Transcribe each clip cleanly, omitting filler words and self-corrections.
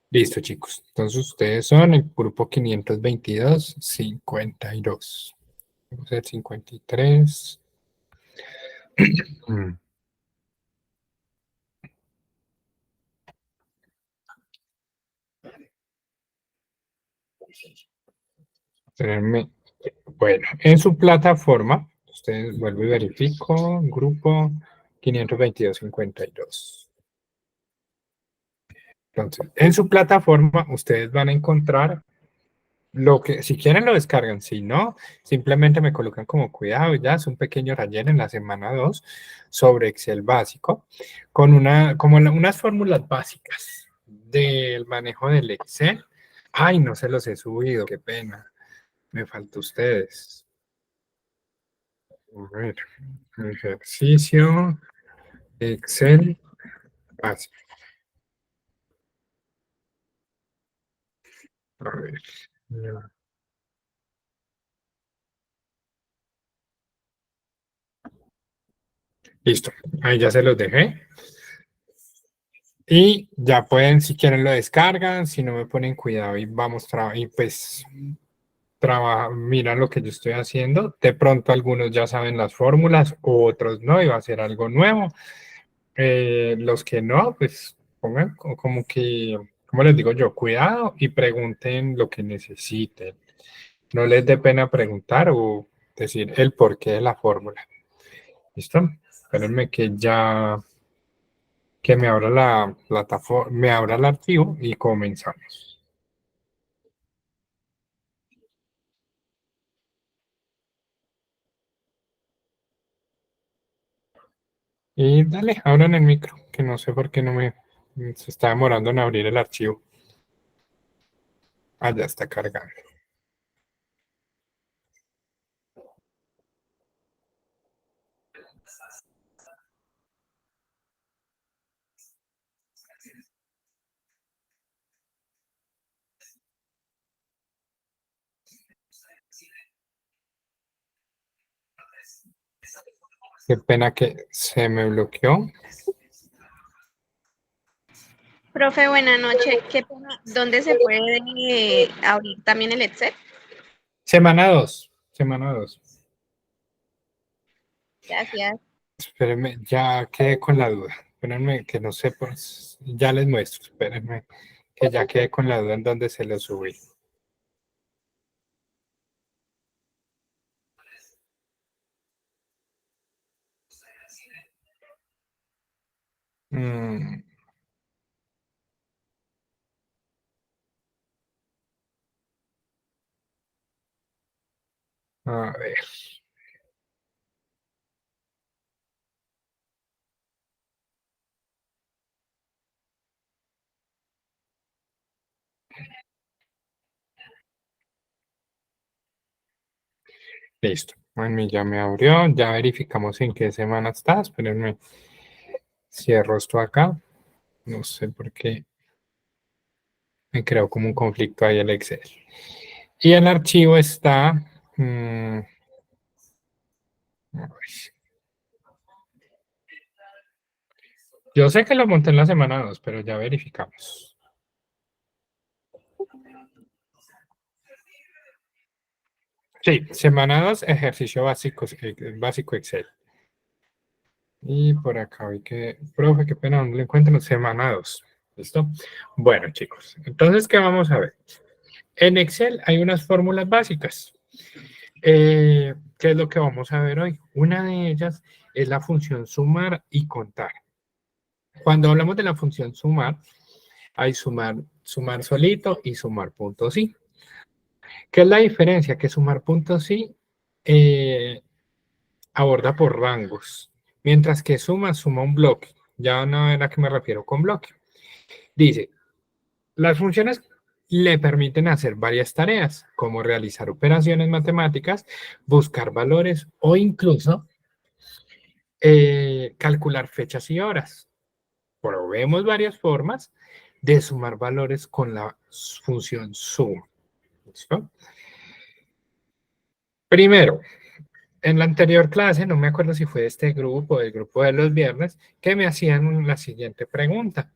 Listo, chicos. Entonces ustedes son el grupo 522-52. Vamos a ver 53. Mm, espérenme. Bueno, en su plataforma, ustedes vuelvo y verifico, grupo 522-52. Entonces, en su plataforma, ustedes van a encontrar lo que, si quieren lo descargan, si no, simplemente me colocan como cuidado, ya es un pequeño relleno en la semana 2 sobre Excel básico, con unas fórmulas básicas del manejo del Excel. Ay, no se los he subido, qué pena, me falta ustedes. A ver, ejercicio, Excel básico. A ver, ya. Listo, ahí ya se los dejé. Y ya pueden, si quieren lo descargan, si no me ponen cuidado y vamos, y pues miran lo que yo estoy haciendo. De pronto algunos ya saben las fórmulas, otros no, y va a ser algo nuevo. Los que no, pues pongan como que, como les digo yo, cuidado y pregunten lo que necesiten. No les dé pena preguntar o decir el porqué de la fórmula. ¿Listo? Espérenme que me abra la plataforma, me abra el archivo y comenzamos. Y dale, abran el micro, que no sé por qué no se está demorando en abrir el archivo. Ah, ya está cargando. Qué pena que se me bloqueó. Profe, buenas noches. Qué pena. ¿Dónde se puede abrir también el Excel? Semana 2, semana 2. Gracias. Espérenme, ya quedé con la duda. Espérenme, que no sé, pues ya les muestro. Espérenme, que ya quedé con la duda en dónde se lo subí. Mm, a ver, listo. Bueno, ya me abrió, ya verificamos en qué semana está. Espérenme, cierro esto acá. No sé por qué me creó como un conflicto ahí el Excel. Y el archivo está. mm, a ver. Yo sé que lo monté en la semana 2, pero ya verificamos. Sí, semana 2, ejercicio básico, básico Excel. Y por acá vi que, profe, qué pena, ¿dónde lo encuentro? Semana 2. ¿Listo? Bueno, chicos, entonces, ¿qué vamos a ver? En Excel hay unas fórmulas básicas. ¿Qué es lo que vamos a ver hoy? Una de ellas es la función sumar y contar. Cuando hablamos de la función sumar, hay sumar solito y sumar puntos sí. ¿Qué es la diferencia? Que sumar puntos sí eh, aborda por rangos, mientras que suma un bloque. Ya no era a qué me refiero con bloque. Dice, las funciones le permiten hacer varias tareas, como realizar operaciones matemáticas, buscar valores o incluso calcular fechas y horas. Probemos varias formas de sumar valores con la función suma. ¿Listo? Primero, en la anterior clase, no me acuerdo si fue de este grupo, del grupo de los viernes, que me hacían la siguiente pregunta.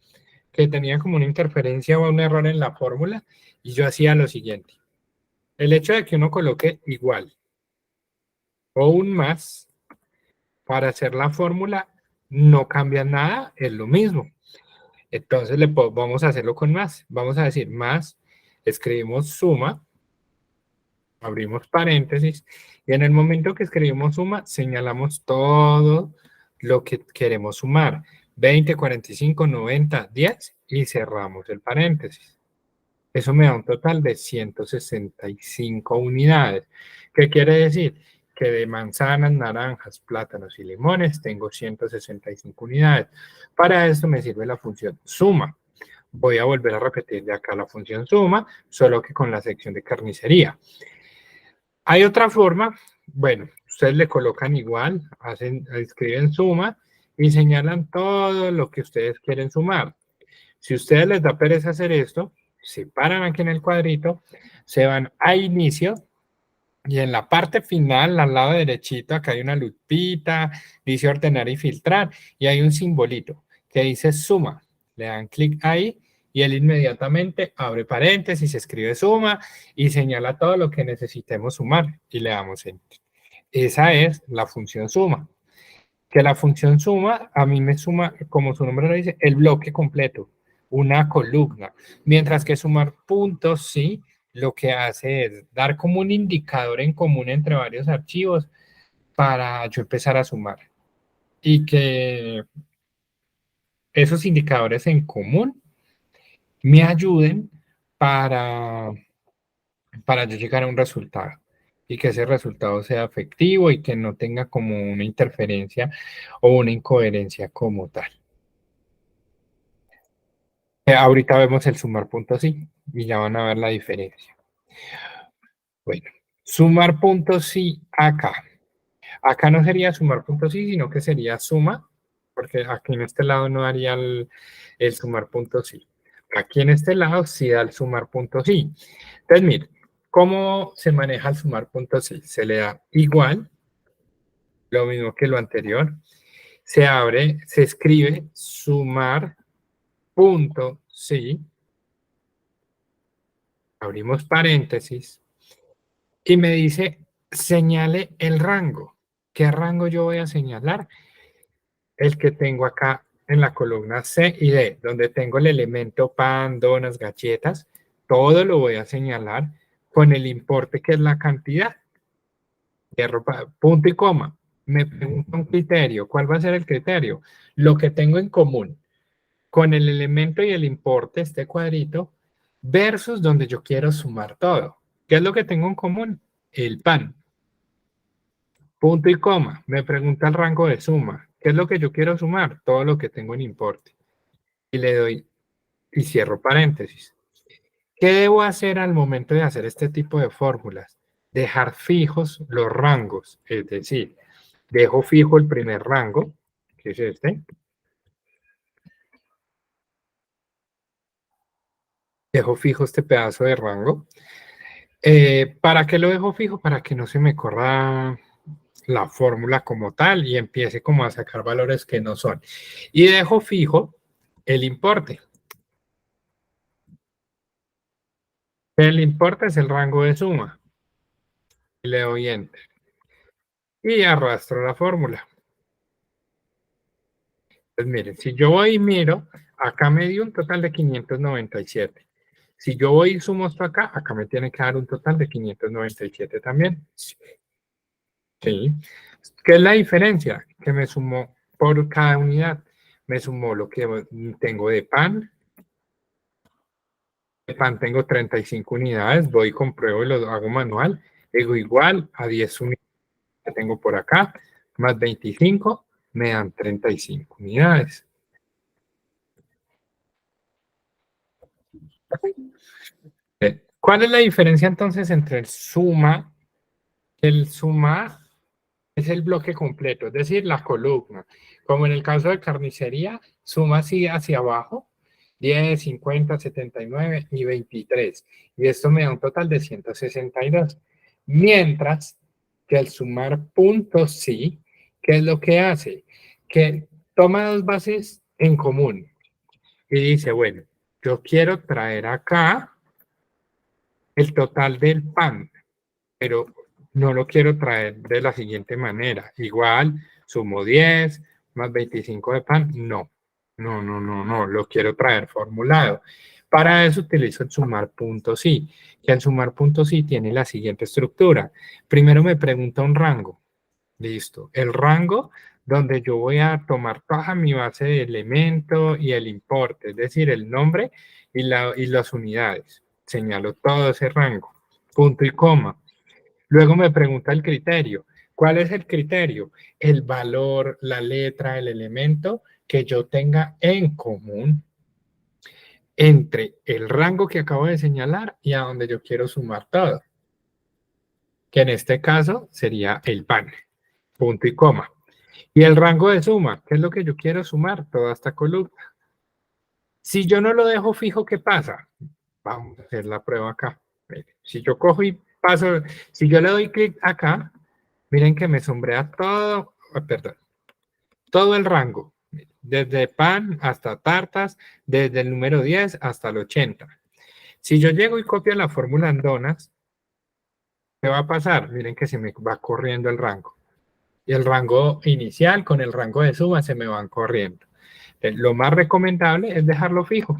que tenía como una interferencia o un error en la fórmula, y yo hacía lo siguiente. El hecho de que uno coloque igual o un más para hacer la fórmula no cambia nada, es lo mismo. Entonces vamos a hacerlo con más. Vamos a decir más, escribimos suma, abrimos paréntesis, y en el momento que escribimos suma, señalamos todo lo que queremos sumar. 20, 45, 90, 10, y cerramos el paréntesis. Eso me da un total de 165 unidades. ¿Qué quiere decir? Que de manzanas, naranjas, plátanos y limones tengo 165 unidades. Para esto me sirve la función suma. Voy a volver a repetir de acá la función suma, solo que con la sección de carnicería. Hay otra forma, bueno, ustedes le colocan igual, escriben suma y señalan todo lo que ustedes quieren sumar. Si ustedes les da pereza hacer esto, se paran aquí en el cuadrito, se van a inicio y en la parte final, al lado derechito, acá hay una lupita, dice ordenar y filtrar y hay un simbolito que dice suma. Le dan clic ahí y él inmediatamente abre paréntesis, escribe suma y señala todo lo que necesitemos sumar y le damos enter. Esa es la función suma. Que la función suma, a mí me suma, como su nombre lo dice, el bloque completo, una columna. Mientras que sumar puntos, sí, lo que hace es dar como un indicador en común entre varios archivos para yo empezar a sumar. Y que esos indicadores en común me ayuden para, para yo llegar a un resultado. Y que ese resultado sea efectivo y que no tenga como una interferencia o una incoherencia como tal. Ahorita vemos el sumar puntos sí y ya van a ver la diferencia. Bueno, sumar puntos sí acá. Acá no sería sumar puntos sí, sino que sería suma, porque aquí en este lado no daría el sumar puntos sí. Aquí en este lado sí da el sumar puntos sí. Entonces, miren, ¿cómo se maneja el sumar puntos sí? Se le da igual, lo mismo que lo anterior. Se abre, se escribe sumar punto sí. Abrimos paréntesis y me dice, señale el rango. ¿Qué rango yo voy a señalar? El que tengo acá en la columna C y D, donde tengo el elemento pan, donas, galletas. Todo lo voy a señalar con el importe que es la cantidad. Punto y coma. Me pregunta un criterio. ¿Cuál va a ser el criterio? Lo que tengo en común con el elemento y el importe, este cuadrito, versus donde yo quiero sumar todo. ¿Qué es lo que tengo en común? El pan. Punto y coma. Me pregunta el rango de suma. ¿Qué es lo que yo quiero sumar? Todo lo que tengo en importe. Y le doy y cierro paréntesis. ¿Qué debo hacer al momento de hacer este tipo de fórmulas? Dejar fijos los rangos. Es decir, dejo fijo el primer rango, que es este. Dejo fijo este pedazo de rango. ¿Para qué lo dejo fijo? Para que no se me corra la fórmula como tal y empiece como a sacar valores que no son. Y dejo fijo el importe. El importe es el rango de suma. Y le doy enter. Y arrastro la fórmula. Pues miren, si yo voy y miro, acá me dio un total de 597. Si yo voy y sumo esto acá, acá me tiene que dar un total de 597 también. Sí. ¿Qué es la diferencia? Que me sumó por cada unidad. Me sumó lo que tengo de pan. De pan tengo 35 unidades. Voy, compruebo y lo hago manual. Digo igual a 10 unidades que tengo por acá, más 25, me dan 35 unidades. ¿Cuál es la diferencia entonces entre el suma? El suma es el bloque completo, es decir, la columna. Como en el caso de carnicería, suma así hacia abajo, 10, 50, 79 y 23. Y esto me da un total de 162. Mientras que el sumar puntos sí, ¿qué es lo que hace? Que toma dos bases en común. y dice, bueno, yo quiero traer acá el total del pan, pero no lo quiero traer de la siguiente manera. Igual, sumo 10 más 25 de pan. No, lo quiero traer formulado. Para eso utilizo el sumar puntos sí, que el sumar puntos sí tiene la siguiente estructura. Primero me pregunta un rango. Listo. El rango donde yo voy a tomar toda mi base de elemento y el importe, es decir, el nombre y las unidades. Señalo todo ese rango. Punto y coma. Luego me pregunta el criterio. ¿Cuál es el criterio? El valor, la letra, el elemento que yo tenga en común entre el rango que acabo de señalar y a donde yo quiero sumar todo, que en este caso sería el pan, punto y coma. Y el rango de suma, ¿qué es lo que yo quiero sumar? Toda esta columna. Si yo no lo dejo fijo, ¿qué pasa? Vamos a hacer la prueba acá. Si yo cojo y paso, si yo le doy clic acá, miren que me sombrea todo, perdón, todo el rango, desde pan hasta tartas, desde el número 10 hasta el 80. Si yo llego y copio la fórmula en donas, ¿qué va a pasar? Miren que se me va corriendo el rango. Y el rango inicial con el rango de suma se me van corriendo. Lo más recomendable es dejarlo fijo.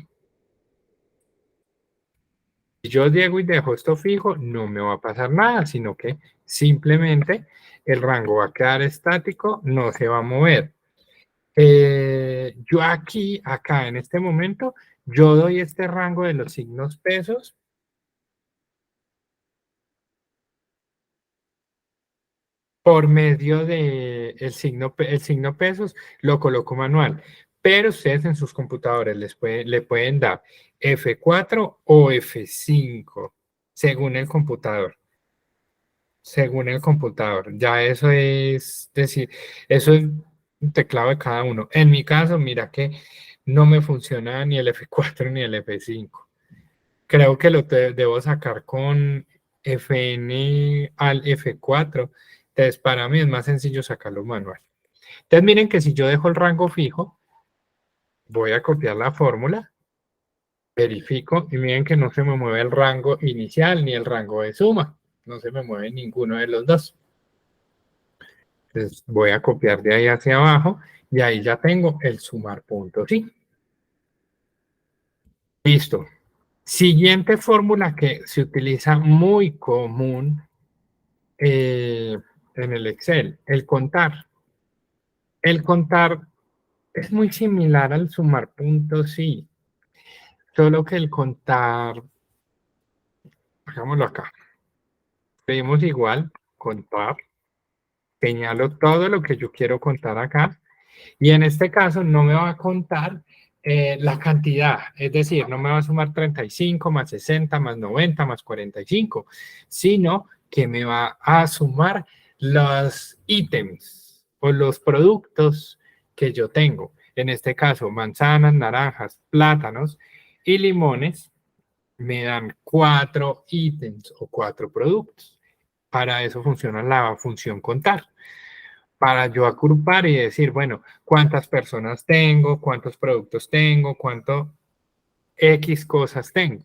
Si yo llego y dejo esto fijo, no me va a pasar nada, sino que simplemente el rango va a quedar estático, no se va a mover. Yo acá en este momento, yo doy este rango de los signos pesos por medio de el signo pesos, lo coloco manual. Pero ustedes en sus computadores le pueden dar F4 o F5, según el computador. Según el computador. Ya eso es decir, eso es un teclado de cada uno. En mi caso, mira que no me funciona ni el F4 ni el F5. Creo que debo sacar con Fn al F4. Entonces, para mí es más sencillo sacarlo manual. Entonces, miren que si yo dejo el rango fijo, voy a copiar la fórmula, verifico y miren que no se me mueve el rango inicial ni el rango de suma. No se me mueve ninguno de los dos. Entonces, voy a copiar de ahí hacia abajo y ahí ya tengo el sumar puntos. ¿Sí? Listo. Siguiente fórmula que se utiliza muy común en el Excel, el contar. El contar es muy similar al sumar puntos, sí, solo que el contar, hagámoslo acá, pedimos igual, contar, señalo todo lo que yo quiero contar acá, y en este caso no me va a contar la cantidad, es decir, no me va a sumar 35 más 60 más 90 más 45, sino que me va a sumar los ítems o los productos que yo tengo. En este caso, manzanas, naranjas, plátanos y limones me dan 4 ítems o 4 productos. Para eso funciona la función contar, para yo agrupar y decir, bueno, cuántas personas tengo, cuántos productos tengo, cuánto X cosas tengo.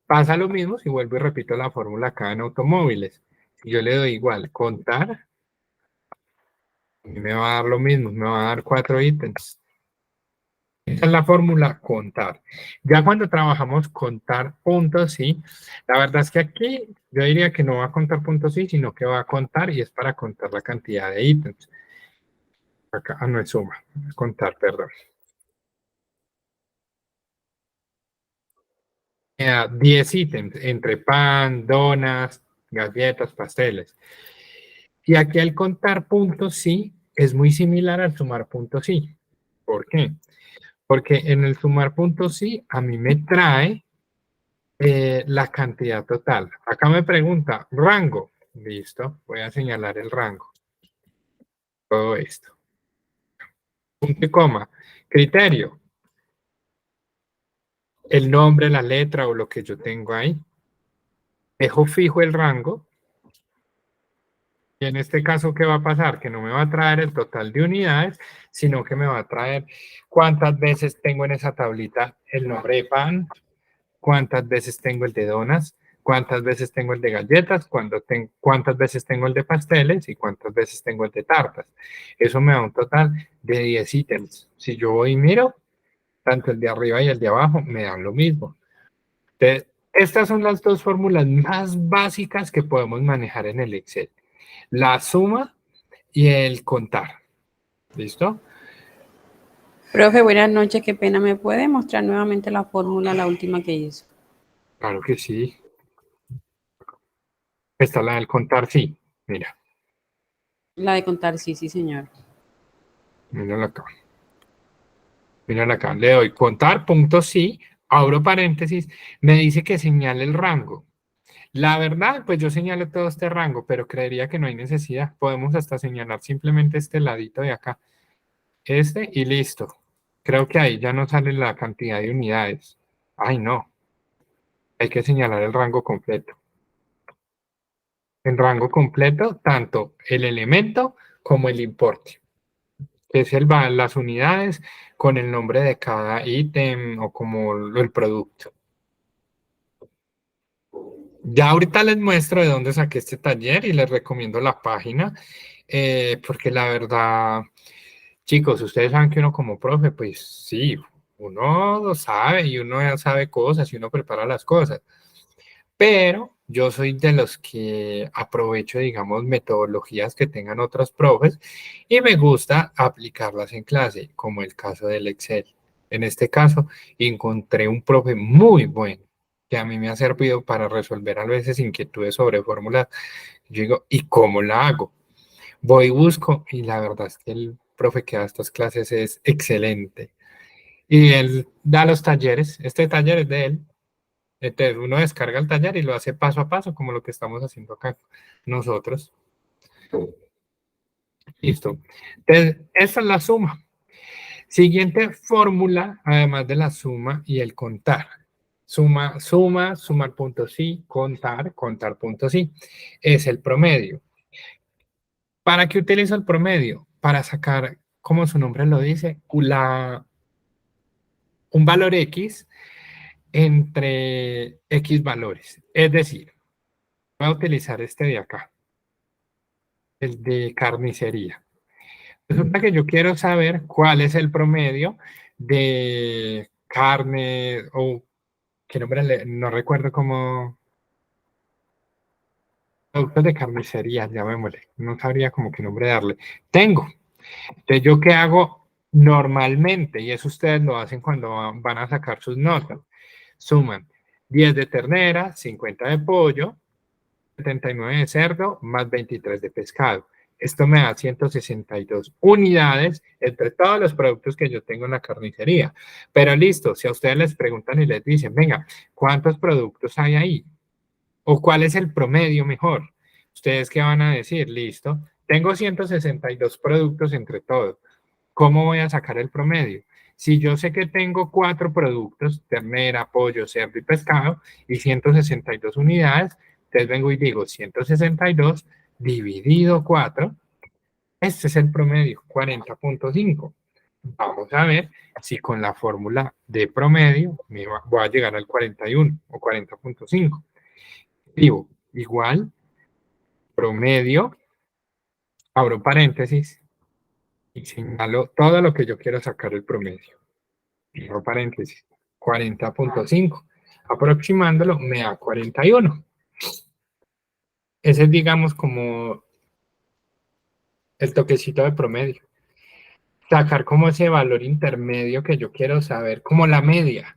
Pasa lo mismo si vuelvo y repito la fórmula acá en automóviles. Si yo le doy igual contar, me va a dar lo mismo, me va a dar 4 ítems. Esa es la fórmula contar. Ya cuando trabajamos contar puntos, sí, la verdad es que aquí yo diría que no va a contar puntos, sí, sino que va a contar y es para contar la cantidad de ítems. Acá no es suma, es contar, perdón. 10 ítems entre pan, donas, galletas, pasteles. Y aquí al contar puntos sí es muy similar al sumar puntos sí. ¿Por qué? Porque en el sumar puntos sí a mí me trae la cantidad total. Acá me pregunta rango. Listo, voy a señalar el rango. Todo esto. Punto y coma. Criterio. El nombre, la letra o lo que yo tengo ahí. Dejo fijo el rango. Y en este caso, ¿qué va a pasar? Que no me va a traer el total de unidades, sino que me va a traer cuántas veces tengo en esa tablita el nombre de pan, cuántas veces tengo el de donas, cuántas veces tengo el de galletas, cuántas veces tengo el de pasteles y cuántas veces tengo el de tartas. Eso me da un total de 10 ítems. Si yo voy y miro, tanto el de arriba y el de abajo me dan lo mismo. Entonces, estas son las dos fórmulas más básicas que podemos manejar en el Excel. La suma y el contar. ¿Listo? Profe, buenas noches, qué pena. ¿Me puede mostrar nuevamente la fórmula, la última que hizo? Claro que sí. Esta la del contar, sí. Mira, La de contar, sí, sí, señor. mírala acá. Mírala acá. Le doy contar, punto sí, abro paréntesis, me dice que señale el rango. La verdad, pues yo señalo todo este rango, pero creería que no hay necesidad. Podemos hasta señalar simplemente este ladito de acá. Este y listo. Creo que ahí ya no sale la cantidad de unidades. Ay, no. Hay que señalar el rango completo. En rango completo, tanto el elemento como el importe, que es las unidades con el nombre de cada ítem o como el producto. Ya ahorita les muestro de dónde saqué este taller y les recomiendo la página, porque la verdad, chicos, ustedes saben que uno como profe, pues sí, uno lo sabe y uno ya sabe cosas y uno prepara las cosas. Pero yo soy de los que aprovecho, digamos, metodologías que tengan otros profes y me gusta aplicarlas en clase, como el caso del Excel. En este caso, encontré un profe muy bueno que a mí me ha servido para resolver a veces inquietudes sobre fórmulas. Yo digo, ¿y cómo la hago? Voy y busco y la verdad es que el profe que da estas clases es excelente. Y él da los talleres, este taller es de él. Entonces uno descarga el taller y lo hace paso a paso, como lo que estamos haciendo acá nosotros. Listo. Entonces, esa es la suma. Siguiente fórmula, además de la suma y el contar. Sumar punto sí, contar punto sí. Es el promedio. ¿Para qué utilizo el promedio? Para sacar, como su nombre lo dice, un valor X entre X valores. Es decir, voy a utilizar este de acá, el de carnicería. Resulta que yo quiero saber cuál es el promedio de carne o qué nombre no recuerdo cómo productos de carnicería, llamémosle. No sabría como qué nombre darle. Tengo. Entonces, ¿yo qué hago normalmente? Y eso ustedes lo hacen cuando van a sacar sus notas. Suman 10 de ternera, 50 de pollo, 79 de cerdo, más 23 de pescado. Esto me da 162 unidades entre todos los productos que yo tengo en la carnicería. Pero listo, si a ustedes les preguntan y les dicen, venga, ¿cuántos productos hay ahí? ¿O cuál es el promedio mejor? ¿Ustedes qué van a decir? Listo, tengo 162 productos entre todos. ¿Cómo voy a sacar el promedio? Si yo sé que tengo 4 productos, ternera, pollo, cerdo y pescado, y 162 unidades, entonces vengo y digo 162 dividido 4, este es el promedio, 40.5. Vamos a ver si con la fórmula de promedio voy a llegar al 41 o 40.5. Digo, igual, promedio, abro paréntesis y señalo todo lo que yo quiero sacar el promedio. Cierro paréntesis, 40.5. Aproximándolo me da 41. Ese es, digamos, como el toquecito de promedio. Sacar como ese valor intermedio que yo quiero saber, como la media.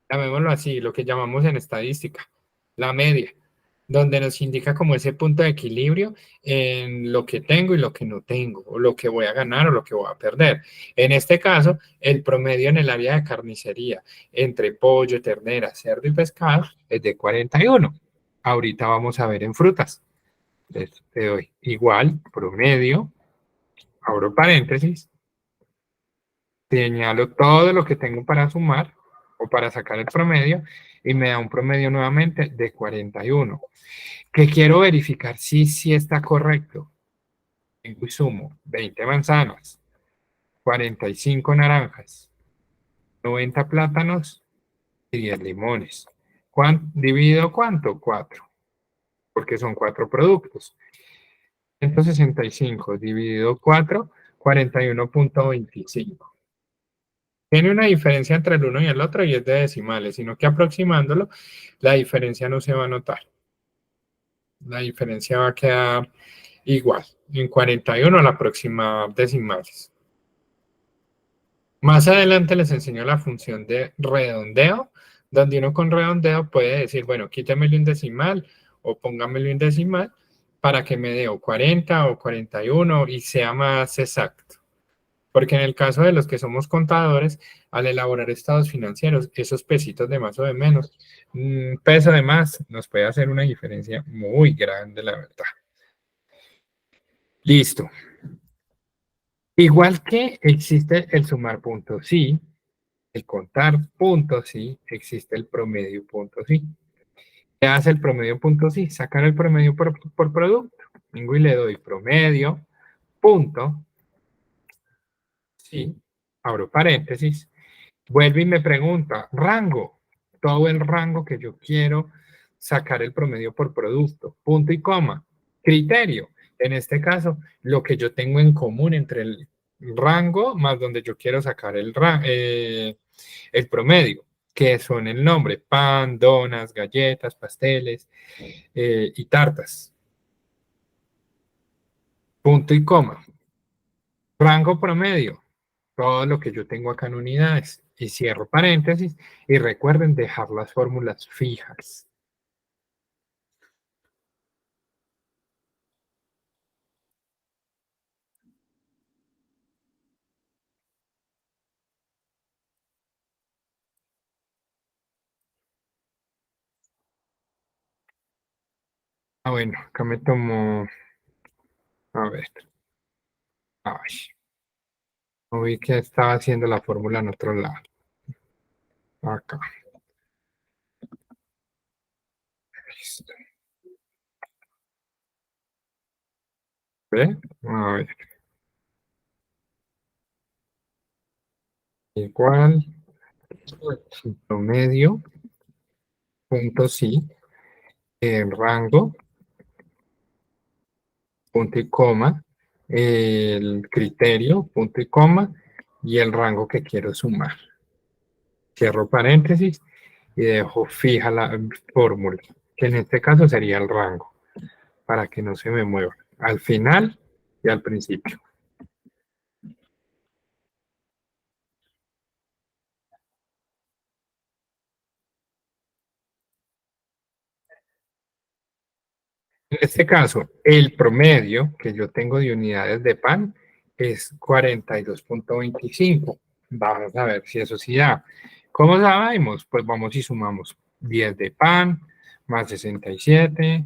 Llamémoslo así, lo que llamamos en estadística, la media, donde nos indica como ese punto de equilibrio en lo que tengo y lo que no tengo, o lo que voy a ganar o lo que voy a perder. En este caso, el promedio en el área de carnicería entre pollo, ternera, cerdo y pescado es de 41. Ahorita vamos a ver en frutas. Entonces, te doy igual, promedio, abro paréntesis, señalo todo lo que tengo para sumar o para sacar el promedio, y me da un promedio nuevamente de 41. Que quiero verificar si está correcto. Tengo y sumo 20 manzanas, 45 naranjas, 90 plátanos y 10 limones. ¿Divido cuánto? 4, porque son 4 productos. 165 dividido 4, 41.25. Tiene una diferencia entre el uno y el otro y es de decimales, sino que aproximándolo, la diferencia no se va a notar. La diferencia va a quedar igual. En 41 la próxima decimales. Más adelante les enseño la función de redondeo, donde uno con redondeo puede decir, bueno, quítamele un decimal o póngamele un decimal para que me dé o 40 o 41 y sea más exacto. Porque en el caso de los que somos contadores, al elaborar estados financieros, esos pesitos de más o de menos, un peso de más nos puede hacer una diferencia muy grande, la verdad. Listo. Igual que existe el sumar puntos, sí, el contar puntos, sí, existe el promedio puntos, sí. ¿Qué hace el promedio puntos, sí? Sacar el promedio por producto. Vengo y le doy promedio, punto, sí, abro paréntesis, vuelve y me pregunta, rango, todo el rango que yo quiero sacar el promedio por producto, punto y coma, criterio, en este caso, lo que yo tengo en común entre el rango más donde yo quiero sacar el promedio, que son el nombre, pan, donas, galletas, pasteles y tartas. Punto y coma. Rango promedio, todo lo que yo tengo acá en unidades. Y cierro paréntesis y recuerden dejar las fórmulas fijas. Bueno, acá me tomo, a ver, ay, no vi que estaba haciendo la fórmula en otro lado. Acá. Listo. ¿Ve? A ver. Igual, promedio, punto sí, el rango, punto y coma, el criterio, punto y coma, y el rango que quiero sumar. Cierro paréntesis y dejo fija la fórmula, que en este caso sería el rango, para que no se me mueva al final y al principio. En este caso, el promedio que yo tengo de unidades de pan es 42.25. Vamos a ver si eso sí da. ¿Cómo sabemos? Pues vamos y sumamos 10 de pan, más 67,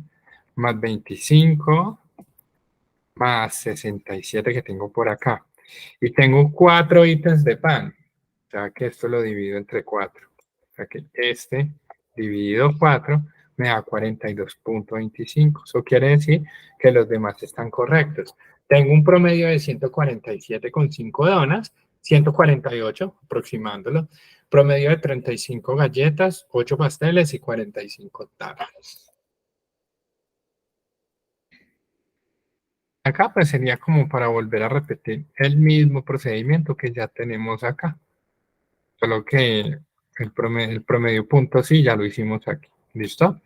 más 25, más 67 que tengo por acá. Y tengo 4 ítems de pan. O sea que esto lo divido entre 4. O sea que este dividido 4 me da 42.25. Eso quiere decir que los demás están correctos. Tengo un promedio de 147,5 donas, 148 aproximándolo. Promedio de 35 galletas, 8 pasteles y 45 tartas. Acá pues sería como para volver a repetir el mismo procedimiento que ya tenemos acá. Solo que el promedio punto sí ya lo hicimos aquí. ¿Listo?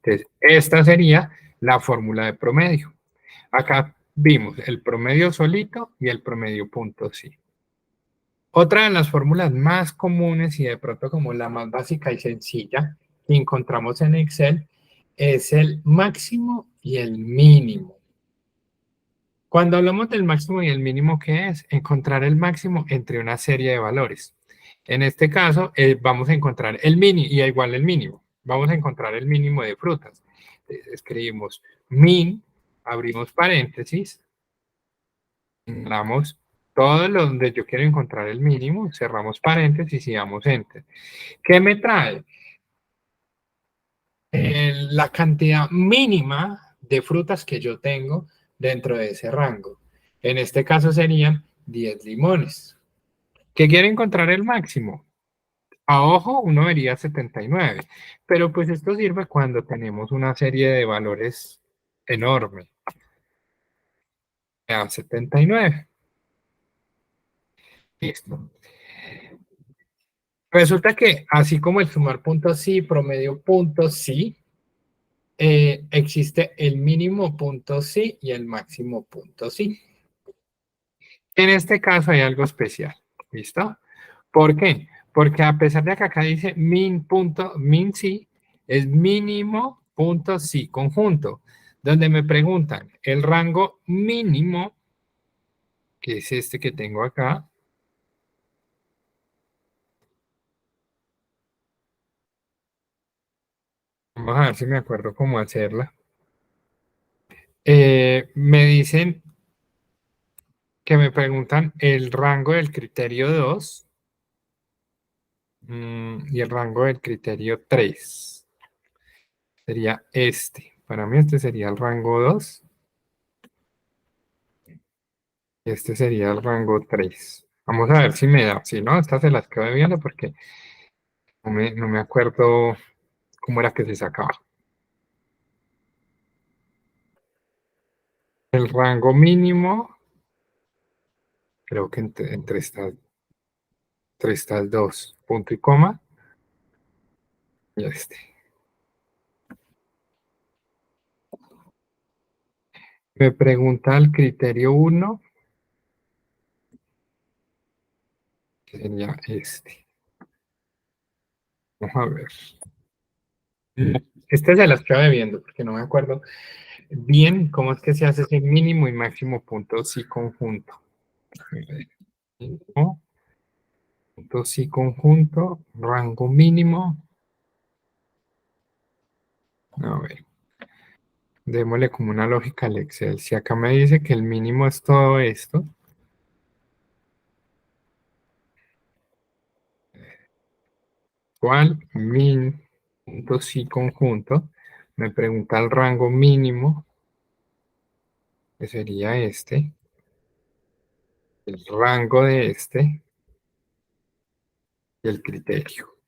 Entonces, esta sería la fórmula de promedio. Acá vimos el promedio solito y el promedio punto sí. Otra de las fórmulas más comunes y de pronto como la más básica y sencilla que encontramos en Excel es el máximo y el mínimo. Cuando hablamos del máximo y el mínimo, ¿qué es? Encontrar el máximo entre una serie de valores. En este caso, vamos a encontrar el mínimo y igual el mínimo. Vamos a encontrar el mínimo de frutas. Escribimos min, abrimos paréntesis, damos todo lo donde yo quiero encontrar el mínimo, cerramos paréntesis y damos enter. ¿Qué me trae? La cantidad mínima de frutas que yo tengo dentro de ese rango. En este caso serían 10 limones. ¿Qué quiere encontrar el máximo? A ojo, uno vería 79, pero pues esto sirve cuando tenemos una serie de valores enorme. 79. Listo. Resulta que así como el sumar puntos sí, promedio puntos sí, existe el mínimo punto sí y el máximo punto sí. En este caso hay algo especial, ¿listo? ¿Por qué? Porque a pesar de que acá dice min sí, es mínimo punto sí conjunto, donde me preguntan el rango mínimo, que es este que tengo acá. Vamos a ver si me acuerdo cómo hacerla. Me dicen que me preguntan el rango del criterio 2 y el rango del criterio 3. Sería este. Para mí este sería el rango 2. Y este sería el rango 3. Vamos a ver si me da. Si no, estas se las quedo viendo porque no me acuerdo cómo era que se sacaba. El rango mínimo, creo que entre estas dos, punto y coma, y este. Me pregunta el criterio 1, que sería este. Vamos a ver. Este se las quedo viendo porque no me acuerdo bien cómo es que se hace ese mínimo y máximo punto sí conjunto. Mínimo, punto sí conjunto, rango mínimo. A ver, démosle como una lógica al Excel. Si acá me dice que el mínimo es todo esto, ¿cuál min punto sí conjunto? Me pregunta el rango mínimo, que sería este, el rango de este y el criterio.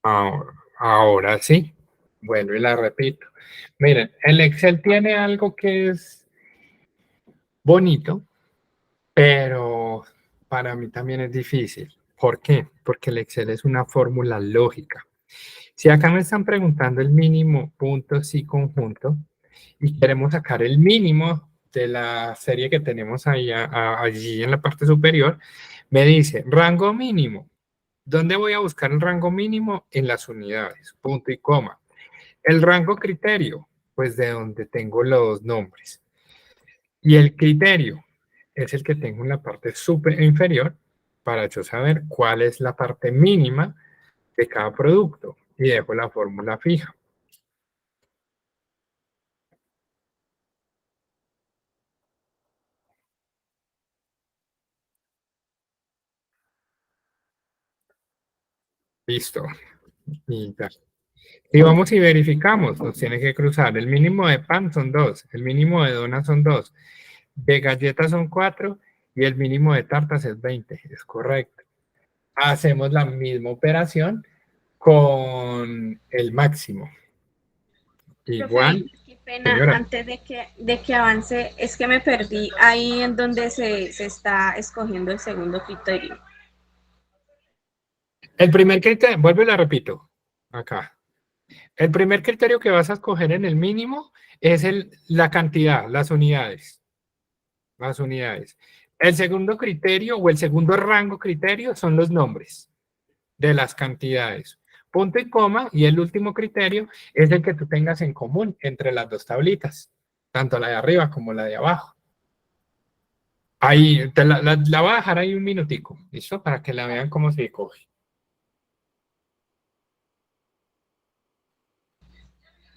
Ahora sí. Bueno, y la repito. Miren, el Excel tiene algo que es bonito, pero para mí también es difícil. ¿Por qué? Porque el Excel es una fórmula lógica. Si acá me están preguntando el mínimo punto sí conjunto y queremos sacar el mínimo de la serie que tenemos ahí, allí en la parte superior, me dice rango mínimo. ¿Dónde voy a buscar el rango mínimo? En las unidades, punto y coma. El rango criterio, pues de donde tengo los nombres. Y el criterio es el que tengo en la parte superior inferior para yo saber cuál es la parte mínima de cada producto. Y dejo la fórmula fija. Listo. Y ya. Y vamos y verificamos. Nos tiene que cruzar. El mínimo de pan son 2. El mínimo de donas son 2. De galletas son 4. Y el mínimo de tartas es 20. Es correcto. Hacemos la misma operación con el máximo. Profe, Igual, qué pena, señora. antes de que avance, es que me perdí ahí en donde se está escogiendo el segundo criterio. El primer criterio, vuelvo y la repito, acá. El primer criterio que vas a escoger en el mínimo es la cantidad, las unidades. Las unidades. El segundo criterio o el segundo rango criterio son los nombres de las cantidades. Punto y coma, y el último criterio es el que tú tengas en común entre las dos tablitas, tanto la de arriba como la de abajo. Ahí, la voy a dejar ahí un minutico, ¿listo? Para que la vean cómo se coge.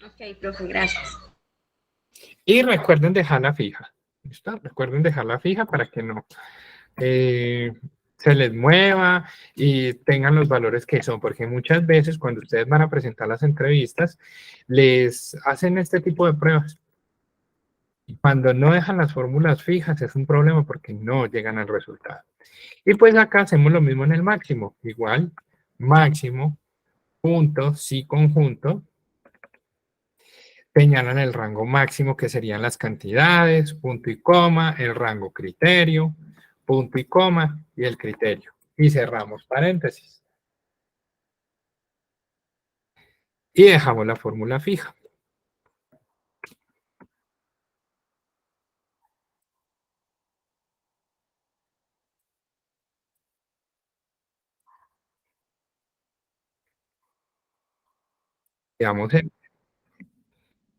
Ok, profe, gracias. Y recuerden dejarla fija. ¿Listo? Recuerden dejarla fija para que no se les mueva y tengan los valores que son, porque muchas veces cuando ustedes van a presentar las entrevistas, les hacen este tipo de pruebas. Y cuando no dejan las fórmulas fijas es un problema porque no llegan al resultado. Y pues acá hacemos lo mismo en el máximo. Igual, máximo, punto, sí conjunto, señalan el rango máximo que serían las cantidades, punto y coma, el rango criterio, punto y coma y el criterio. Y cerramos paréntesis. Y dejamos la fórmula fija.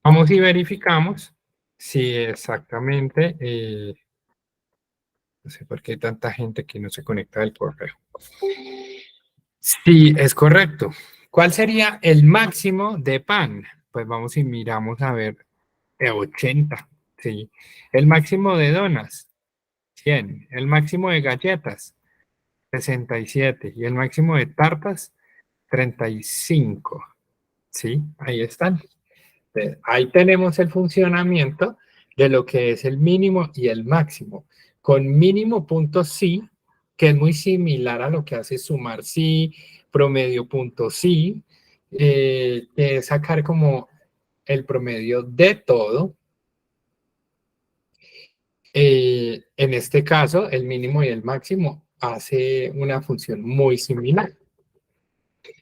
Vamos y verificamos si exactamente, no sé por qué hay tanta gente que no se conecta del correo. Sí, es correcto. ¿Cuál sería el máximo de pan? Pues vamos y miramos a ver, 80, sí. El máximo de donas, 100. El máximo de galletas, 67. Y el máximo de tartas, 35. Sí, ahí están. Ahí tenemos el funcionamiento de lo que es el mínimo y el máximo. Con mínimo punto sí, que es muy similar a lo que hace sumar sí, promedio punto sí, que es sacar como el promedio de todo. En este caso, el mínimo y el máximo hace una función muy similar.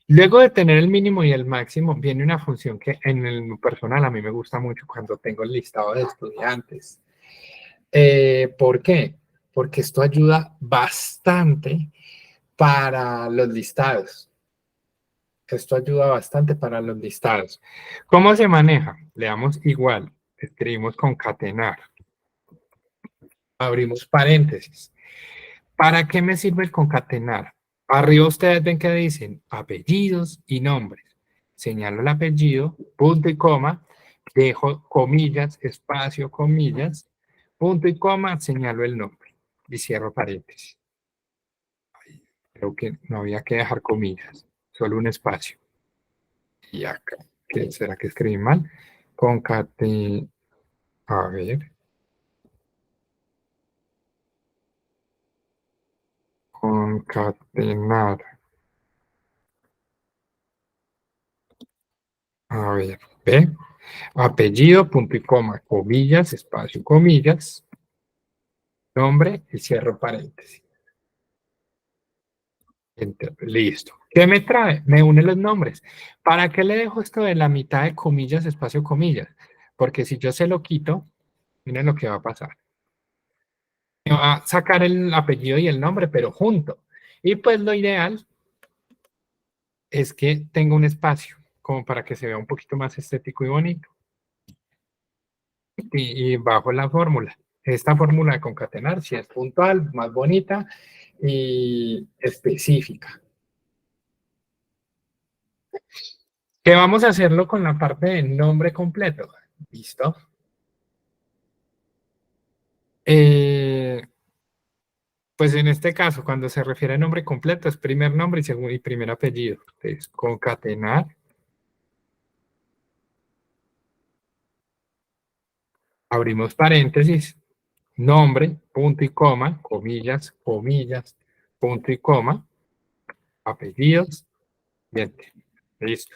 Luego de tener el mínimo y el máximo, viene una función que en el personal a mí me gusta mucho cuando tengo el listado de estudiantes. ¿Por qué? Porque esto ayuda bastante para los listados. Esto ayuda bastante para los listados. ¿Cómo se maneja? Le damos igual, escribimos concatenar, abrimos paréntesis. ¿Para qué me sirve el concatenar? Arriba ustedes ven que dicen apellidos y nombres. Señalo el apellido, punto y coma, dejo comillas, espacio, comillas, punto y coma, señalo el nombre y cierro paréntesis. Creo que no había que dejar comillas, solo un espacio. Y acá, ¿qué será que escribí mal? Concatenar, a ver, concatenar. A ver, ¿ve? Apellido, punto y coma, comillas, espacio, comillas, nombre y cierro paréntesis. Listo. ¿Qué me trae? Me une los nombres. ¿Para qué le dejo esto de la mitad de comillas, espacio, comillas? Porque si yo se lo quito, miren lo que va a pasar. Me va a sacar el apellido y el nombre, pero junto. Y pues lo ideal es que tenga un espacio, como para que se vea un poquito más estético y bonito. Y bajo la fórmula. Esta fórmula de concatenar, si es puntual, más bonita y específica. Que vamos a hacerlo con la parte de nombre completo. ¿Listo? Pues en este caso, cuando se refiere a nombre completo, es primer nombre y primer apellido. Entonces, concatenar. Abrimos paréntesis, nombre, punto y coma, comillas, comillas, punto y coma, apellidos, bien, listo.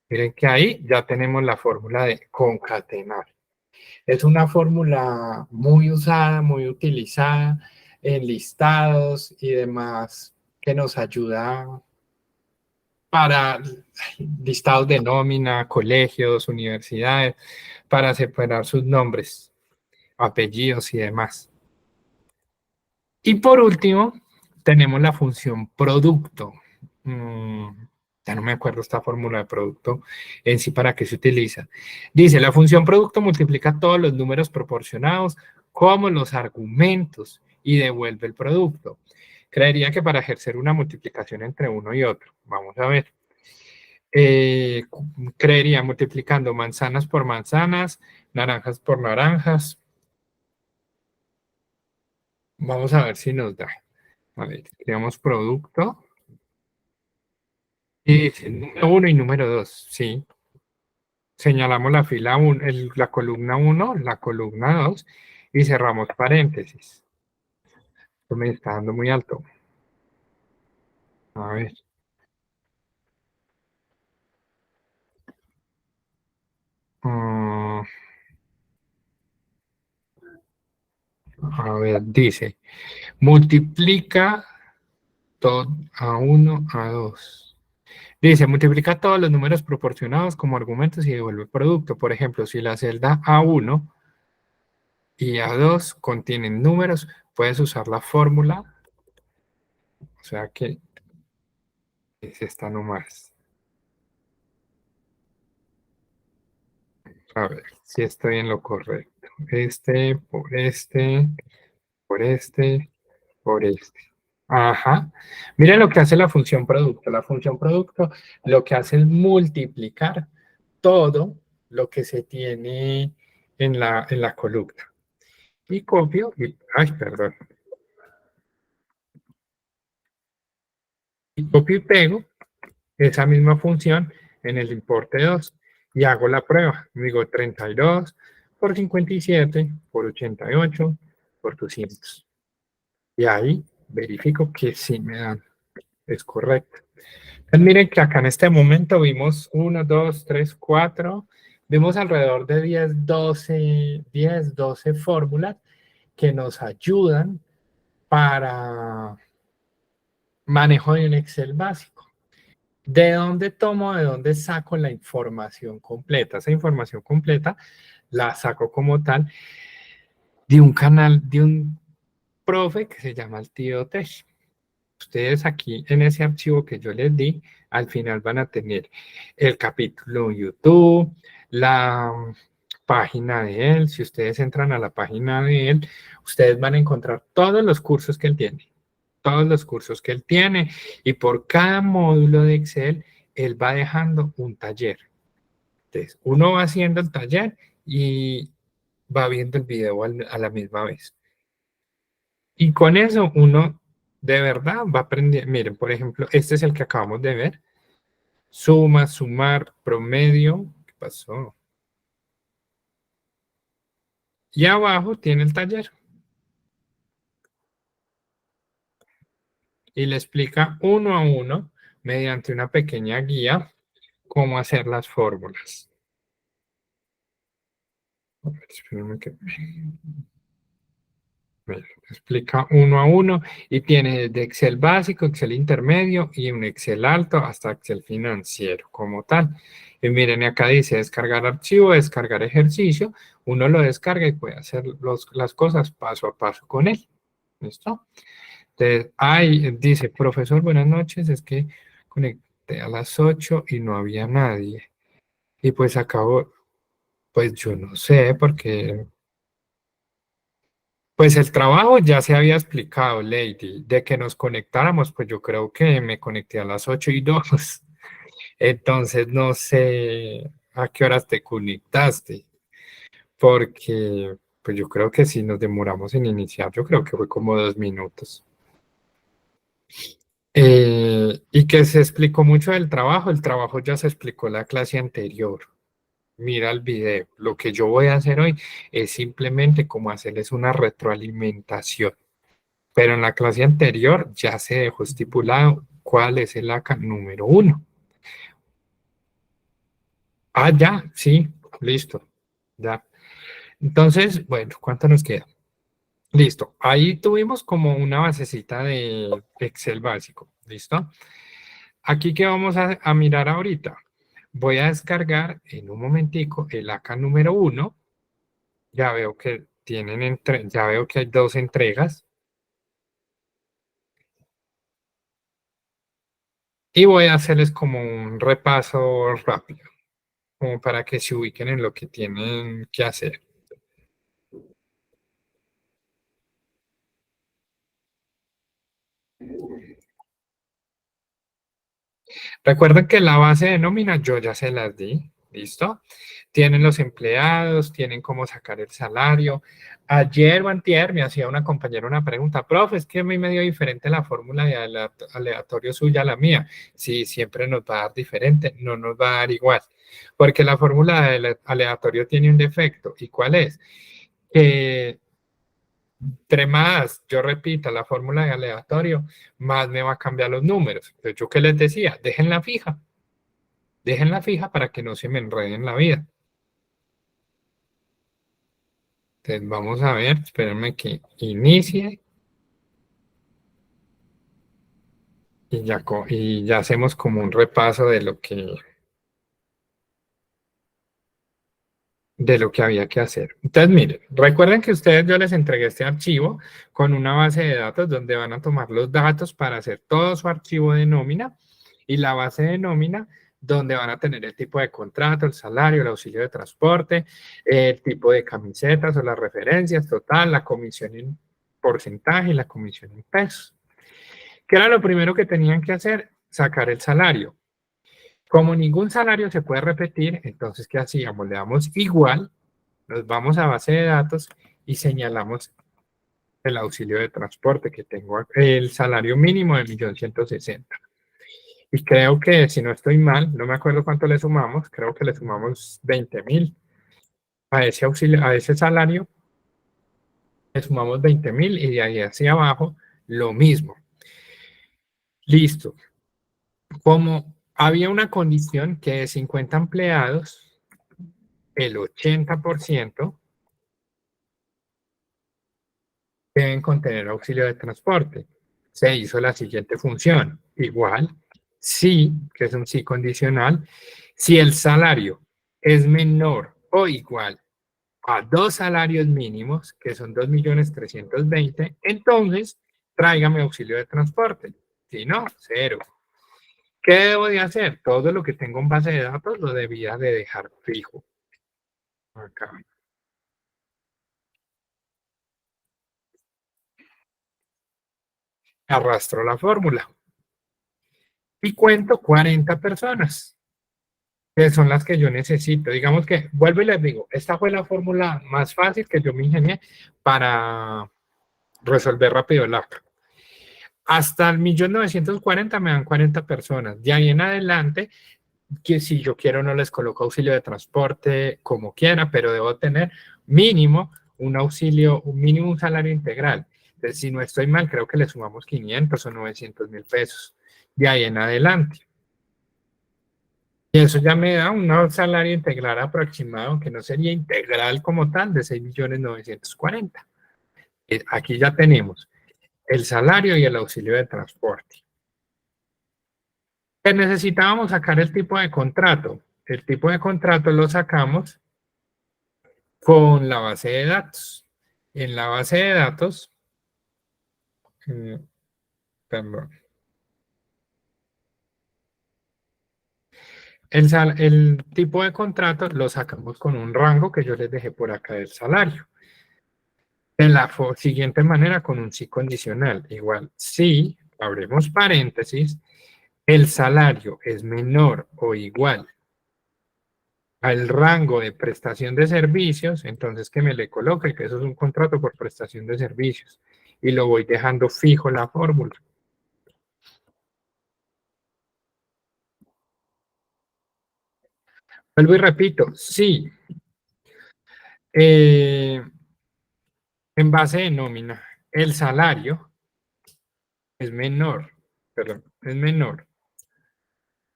Miren que ahí ya tenemos la fórmula de concatenar. Es una fórmula muy usada, muy utilizada en listados y demás, que nos ayuda para listados de nómina, colegios, universidades, para separar sus nombres, apellidos y demás. Y por último, tenemos la función producto. Ya no me acuerdo esta fórmula de producto en sí para qué se utiliza. Dice, la función producto multiplica todos los números proporcionados como los argumentos y devuelve el producto. Creería que para ejercer una multiplicación entre uno y otro. Vamos a ver. Creería multiplicando manzanas por manzanas, naranjas por naranjas, Vamos a ver si nos da. A ver, creamos producto. Y dice número 1 y número 2, sí. Señalamos la fila 1, la columna 1, la columna 2 y cerramos paréntesis. Esto me está dando muy alto. A ver. A ver, dice, multiplica todo a 1, a 2. Dice, multiplica todos los números proporcionados como argumentos y devuelve producto. Por ejemplo, si la celda A1 y A2 contienen números, puedes usar la fórmula, o sea que es esta nomás. A ver si estoy en lo correcto. Este, por este, por este, por este. Ajá. Mira lo que hace la función producto. La función producto lo que hace es multiplicar todo lo que se tiene en la columna. Y copio, y, ay, perdón. Y copio y pego esa misma función en el importe 2 y hago la prueba. Digo 32 por 57 por 88 por 200. Y ahí verifico que sí me dan. Es correcto. Pues miren que acá en este momento vimos 1, 2, 3, 4, vimos alrededor de 10, 12 fórmulas que nos ayudan para manejo de un Excel básico. ¿De dónde tomo, de dónde saco la información completa? Esa información completa la saco como tal de un canal, de un profe que se llama el tío Tech. Ustedes aquí en ese archivo que yo les di, al final van a tener el capítulo en YouTube, la página de él. Si ustedes entran a la página de él, ustedes van a encontrar todos los cursos que él tiene, todos los cursos que él tiene, y por cada módulo de Excel, él va dejando un taller. Entonces, uno va haciendo el taller y va viendo el video a la misma vez. Y con eso uno de verdad va a aprender. Miren, por ejemplo, este es el que acabamos de ver. Suma, sumar, promedio. ¿Qué pasó? Y abajo tiene el taller. Y le explica uno a uno, mediante una pequeña guía, cómo hacer las fórmulas. A ver, espérenme que... Explica uno a uno y tiene de Excel básico, Excel intermedio y un Excel alto hasta Excel financiero como tal. Y miren, acá dice descargar archivo, descargar ejercicio. Uno lo descarga y puede hacer las cosas paso a paso con él. ¿Listo? Entonces, ahí dice, profesor, buenas noches, es que conecté a las 8 y no había nadie. Y pues acabo, pues yo no sé, porque pues el trabajo ya se había explicado, Lady, de que nos conectáramos, pues yo creo que me conecté a las 8:02. Entonces no sé a qué horas te conectaste, porque pues yo creo que si nos demoramos en iniciar, yo creo que fue como 2 minutos. Y que se explicó mucho del trabajo, el trabajo ya se explicó en la clase anterior. Mira el video. Lo que yo voy a hacer hoy es simplemente como hacerles una retroalimentación. Pero en la clase anterior ya se dejó estipulado cuál es el ACA número 1. Ah, ya, sí, listo, ya. Entonces, bueno, ¿cuánto nos queda? Listo, ahí tuvimos como una basecita de Excel básico, ¿listo? Aquí que vamos a mirar ahorita. Voy a descargar en un momentico el ACA número 1. Ya veo que ya veo que hay 2 entregas. Y voy a hacerles como un repaso rápido, como para que se ubiquen en lo que tienen que hacer. Recuerden que la base de nómina yo ya se las di, ¿Listo? Tienen los empleados, tienen cómo sacar el salario. Ayer o antier me hacía una compañera una pregunta, profe, es que a mí me dio diferente la fórmula de aleatorio suya a la mía. Sí, siempre nos va a dar diferente, no nos va a dar igual, porque la fórmula de aleatorio tiene un defecto. ¿Y cuál es? Que entre más yo repita la fórmula de aleatorio, más me va a cambiar los números. Entonces, ¿yo qué les decía? Déjenla fija. Déjenla fija para que no se me enrede en la vida. Entonces vamos a ver, espérenme que inicie y ya hacemos como un repaso de lo que había que hacer. Entonces miren, recuerden que ustedes yo les entregué este archivo con una base de datos donde van a tomar los datos para hacer todo su archivo de nómina y la base de nómina donde van a tener el tipo de contrato, el salario, el auxilio de transporte, el tipo de camisetas o las referencias, total, la comisión en porcentaje y la comisión en pesos. ¿Qué era lo primero que tenían que hacer? Sacar el salario. Como ningún salario se puede repetir, entonces, ¿qué hacíamos? Le damos igual, nos vamos a base de datos y señalamos el auxilio de transporte que tengo, el salario mínimo de 1.160.000. Y creo que, si no estoy mal, no me acuerdo cuánto le sumamos, creo que le sumamos 20.000 a ese auxilio, a ese salario, le sumamos 20.000 y de ahí hacia abajo lo mismo. Listo. Como había una condición que de 50 empleados, el 80% deben contener auxilio de transporte. Se hizo la siguiente función. Igual, sí, que es un sí condicional, si el salario es menor o igual a 2 salarios mínimos, que son 2.320.000, entonces tráigame auxilio de transporte. Si no, cero. ¿Qué debo de hacer? Todo lo que tengo en base de datos lo debía de dejar fijo. Acá. Arrastro la fórmula. Y cuento 40 personas, que son las que yo necesito. Digamos que, vuelvo y les digo, esta fue la fórmula más fácil que yo me ingenié para resolver rápido el acta. Hasta el 1.940.000 me dan 40 personas. De ahí en adelante, que si yo quiero no les coloco auxilio de transporte como quiera, pero debo tener mínimo un auxilio, un mínimo un salario integral. Entonces, si no estoy mal, creo que le sumamos 500 o 900.000 pesos. De ahí en adelante. Y eso ya me da un salario integral aproximado, que no sería integral como tal, de 6.940.000. Aquí ya tenemos el salario y el auxilio de transporte. Necesitábamos sacar el tipo de contrato. El tipo de contrato lo sacamos con la base de datos. En la base de datos, perdón. El tipo de contrato lo sacamos con un rango que yo les dejé por acá del salario. De la siguiente manera, con un sí condicional. Igual, si, abrimos paréntesis, el salario es menor o igual al rango de prestación de servicios, entonces que me le coloque que eso es un contrato por prestación de servicios. Y lo voy dejando fijo la fórmula. Vuelvo y repito, sí. En base de nómina, el salario es menor, perdón, es menor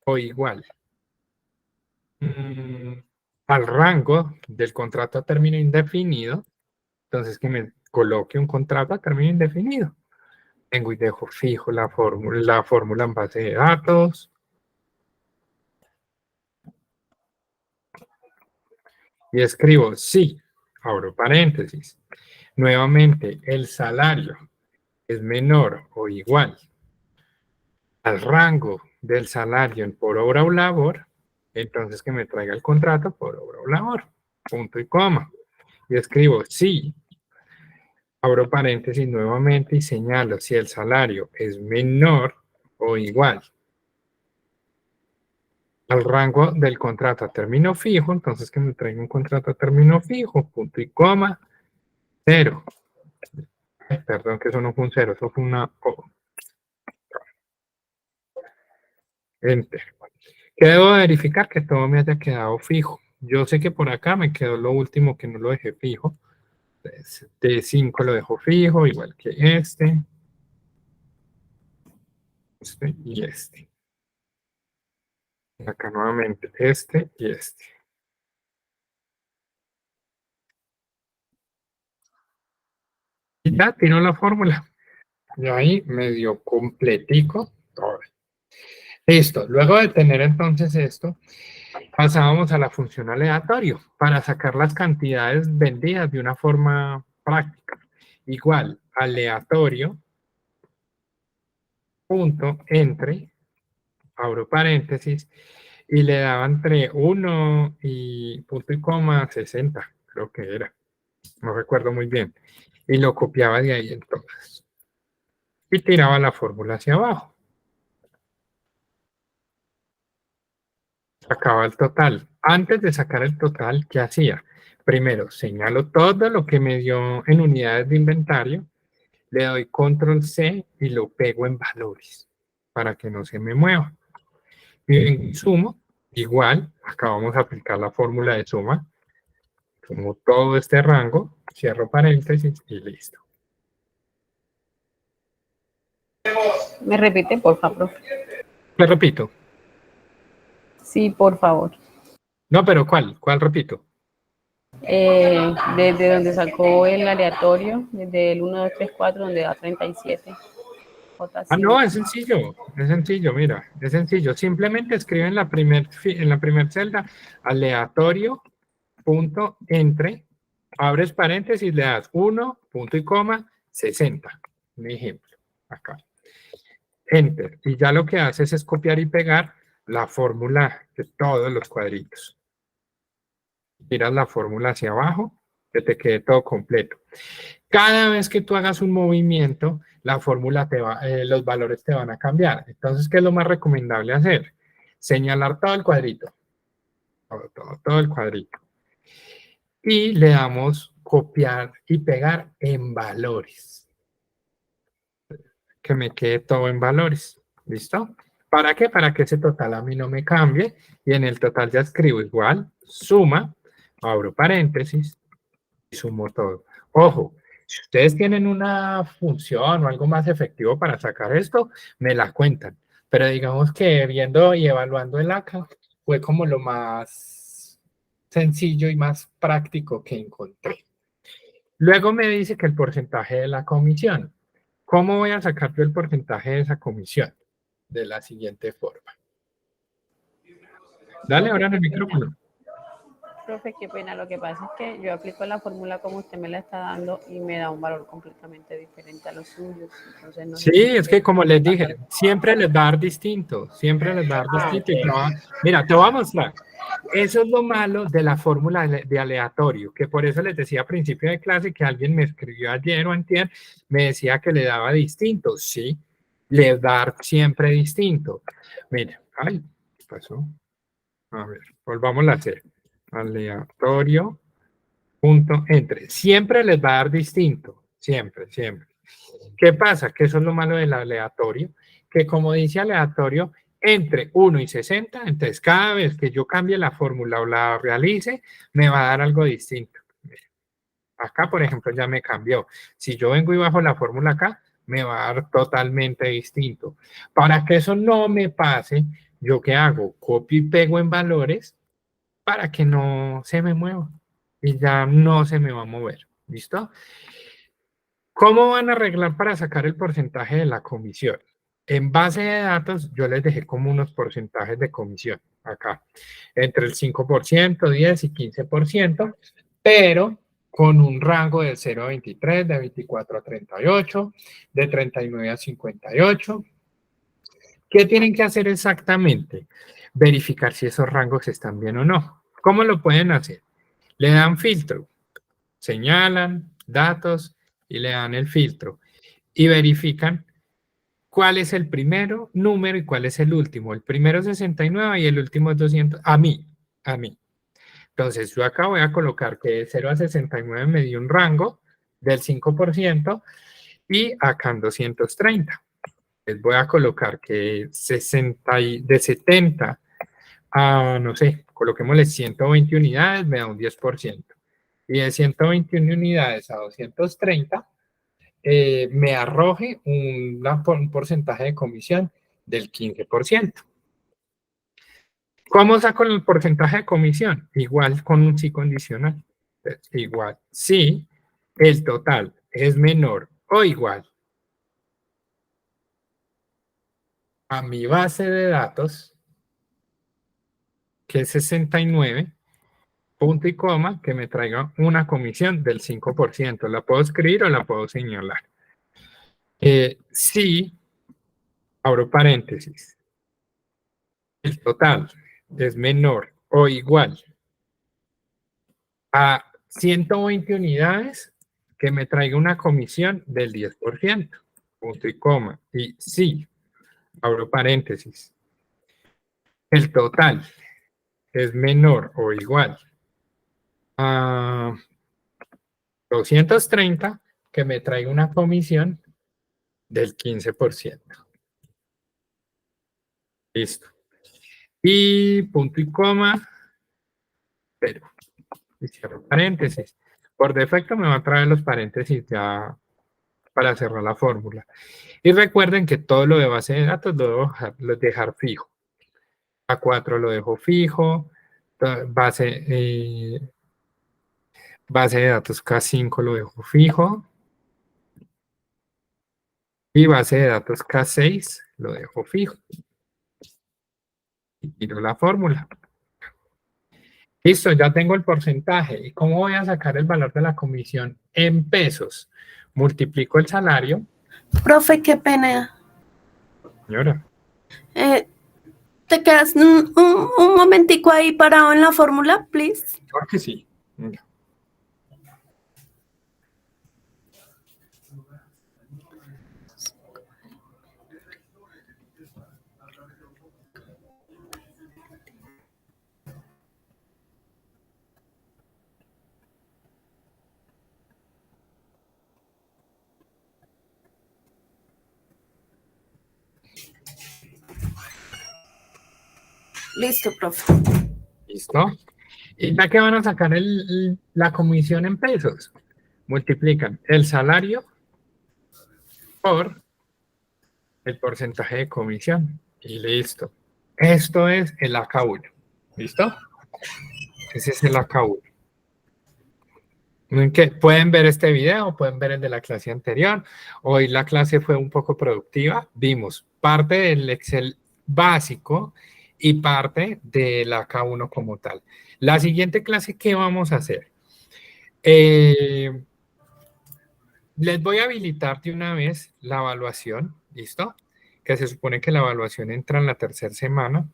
o igual al rango del contrato a término indefinido, entonces que me coloque un contrato a término indefinido. Tengo y dejo fijo la fórmula en base de datos. Y escribo sí, abro paréntesis. Nuevamente, el salario es menor o igual al rango del salario por obra o labor, entonces que me traiga el contrato por obra o labor. Punto y coma. Y escribo sí, abro paréntesis nuevamente y señalo si el salario es menor o igual al rango del contrato a término fijo, entonces que me traiga un contrato a término fijo, punto y coma, 0. Perdón, que eso no fue un 0, eso fue una O. Enter. ¿Qué debo verificar? Que todo me haya quedado fijo. Yo sé que por acá me quedó lo último que no lo dejé fijo. T5 lo dejo fijo, igual que este y este. Acá nuevamente este y este. Y ya tiro la fórmula. Y ahí me dio completico todo. Listo. Luego de tener entonces esto, pasábamos a la función aleatorio para sacar las cantidades vendidas de una forma práctica. Igual, aleatorio, punto, entre, abro paréntesis, y le daba entre 1 y punto y coma 60, creo que era. No recuerdo muy bien. Y lo copiaba de ahí entonces. Y tiraba la fórmula hacia abajo. Sacaba el total. Antes de sacar el total, ¿qué hacía? Primero, señalo todo lo que me dio en unidades de inventario, le doy control C y lo pego en valores para que no se me mueva. Y en sumo, igual, acá vamos a aplicar la fórmula de suma. Sumo todo este rango, cierro paréntesis y listo. ¿Me repite, por favor? Le repito. Sí, por favor. No, pero ¿cuál? ¿Cuál repito? Desde donde sacó el aleatorio, desde el 1, 2, 3, 4, donde da 37. Ah, no, es sencillo, mira, es sencillo. Simplemente escribe en la primer celda aleatorio, punto, entre, abres paréntesis, le das 1, punto y coma, 60. Un ejemplo, acá. Enter. Y ya lo que haces es copiar y pegar la fórmula de todos los cuadritos. Tiras la fórmula hacia abajo, que te quede todo completo. Cada vez que tú hagas un movimiento, la fórmula los valores te van a cambiar. Entonces, ¿qué es lo más recomendable hacer? Señalar todo el cuadrito. Todo el cuadrito. Y le damos copiar y pegar en valores. Que me quede todo en valores. ¿Listo? ¿Para qué? Para que ese total a mí no me cambie. Y en el total ya escribo igual, suma, abro paréntesis y sumo todo. Ojo, si ustedes tienen una función o algo más efectivo para sacar esto, me la cuentan. Pero digamos que viendo y evaluando el acá, fue como lo más sencillo y más práctico que encontré. Luego me dice que el porcentaje de la comisión. ¿Cómo voy a sacar yo el porcentaje de esa comisión? De la siguiente forma. Dale ahora en el micrófono. Profe, qué pena. Lo que pasa es que yo aplico la fórmula como usted me la está dando y me da un valor completamente diferente a los suyos. Entonces, no sé Sí, si es que como les dije, siempre les va a dar distinto, siempre les va a dar distinto. Mira, te voy a mostrar. Eso es lo malo de la fórmula de aleatorio, que por eso les decía a principio de clase que alguien me escribió ayer o antier, me decía que le daba distinto. Sí, les va a dar siempre distinto. Mira, ay, ¿qué pasó? A ver, volvamos a hacer. Aleatorio, punto, entre. Siempre les va a dar distinto, siempre, siempre. ¿Qué pasa? Que eso es lo malo del aleatorio, que como dice aleatorio, entre 1 y 60, entonces cada vez que yo cambie la fórmula o la realice, me va a dar algo distinto. Acá, por ejemplo, ya me cambió. Si yo vengo y bajo la fórmula acá, me va a dar totalmente distinto. Para que eso no me pase, ¿yo qué hago? Copio y pego en valores para que no se me mueva. Y ya no se me va a mover. ¿Listo? ¿Cómo van a arreglar para sacar el porcentaje de la comisión? En base de datos, yo les dejé como unos porcentajes de comisión acá, entre el 5%, 10 y 15%, pero con un rango de 0 a 23, de 24 a 38, de 39 a 58. ¿Qué tienen que hacer exactamente? Verificar si esos rangos están bien o no. ¿Cómo lo pueden hacer? Le dan filtro, señalan datos y le dan el filtro y verifican ¿Cuál es el primero número y cuál es el último? El primero es 69 y el último es 200. A mí. Entonces, yo acá voy a colocar que de 0 a 69 me dio un rango del 5% y acá en 230. Les voy a colocar que de 70 a, no sé, coloquémosle 120 unidades, me da un 10%. Y de 121 unidades a 230, me arroje un porcentaje de comisión del 15%. ¿Cómo saco el porcentaje de comisión? Igual con un sí condicional. Igual, si el total es menor o igual a mi base de datos, que es 69, punto y coma, que me traiga una comisión del 5%. ¿La puedo escribir o la puedo señalar? Si, abro paréntesis, el total es menor o igual a 120 unidades, que me traiga una comisión del 10%, punto y coma. Y si, abro paréntesis, el total es menor o igual a 230, que me traiga una comisión del 15%. Listo. Y punto y coma, pero, y cierro paréntesis. Por defecto me va a traer los paréntesis ya para cerrar la fórmula. Y recuerden que todo lo de base de datos lo debo dejar fijo. A4 lo dejo fijo, base de datos K5 lo dejo fijo, y base de datos K6 lo dejo fijo. Y tiro la fórmula. Listo, ya tengo el porcentaje. ¿Y cómo voy a sacar el valor de la comisión en pesos? Multiplico el salario. Profe, qué pena. Señora. ¿Te quedas un momentico ahí parado en la fórmula, please? Claro que sí. Venga. Listo, profe. ¿Listo? ¿Y ya que van a sacar la comisión en pesos? Multiplican el salario por el porcentaje de comisión. Y listo. Esto es el AK1. ¿Listo? Ese es el AK1. Pueden ver este video, pueden ver el de la clase anterior. Hoy la clase fue un poco productiva. Vimos parte del Excel básico y parte del AK1 como tal. La siguiente clase, ¿qué vamos a hacer? Les voy a habilitar de una vez la evaluación, ¿listo? Que se supone que la evaluación entra en la tercera semana.